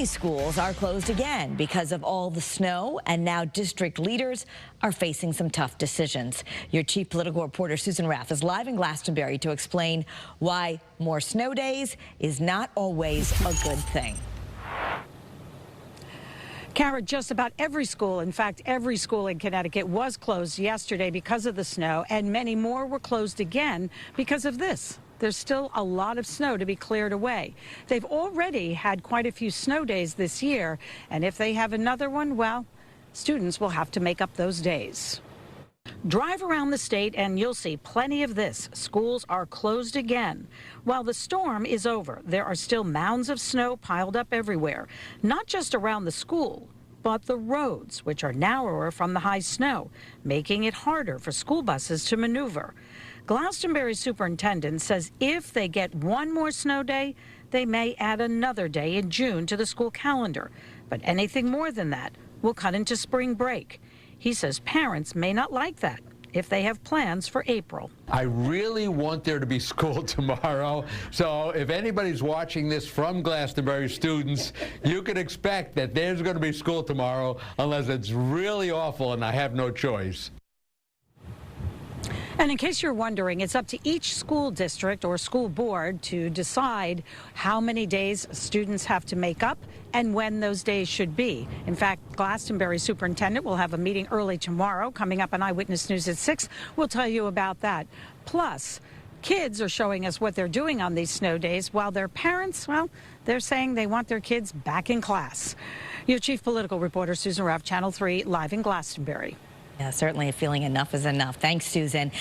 Schools are closed again because of all the snow, and now district leaders are facing some tough decisions. Your chief political reporter, Susan Raff, is live in Glastonbury to explain why more snow days is not always a good thing. Kara, just about every school, in fact, every school in Connecticut was closed yesterday because of the snow, and many more were closed again because of this. There's still a lot of snow to be cleared away. They've already had quite a few snow days this year, and if they have another one, well, students will have to make up those days. Drive around the state and you'll see plenty of this. Schools are closed again. While the storm is over, there are still mounds of snow piled up everywhere, not just around the school, but the roads, which are narrower from the high snow, making it harder for school buses to maneuver. Glastonbury superintendent says if they get one more snow day, they may add another day in June to the school calendar. But anything more than that will cut into spring break. He says parents may not like that if they have plans for April. I really want there to be school tomorrow, so if anybody's watching this from Glastonbury, students, you can expect that there's going to be school tomorrow unless it's really awful and I have no choice. And in case you're wondering, it's up to each school district or school board to decide how many days students have to make up and when those days should be. In fact, Glastonbury superintendent will have a meeting early tomorrow. Coming up on Eyewitness News at 6, we'll tell you about that. Plus, kids are showing us what they're doing on these snow days, while their parents, well, they're saying they want their kids back in class. Your chief political reporter, Susan Raff, Channel 3, live in Glastonbury. Yeah, certainly a feeling enough is enough. Thanks, Susan.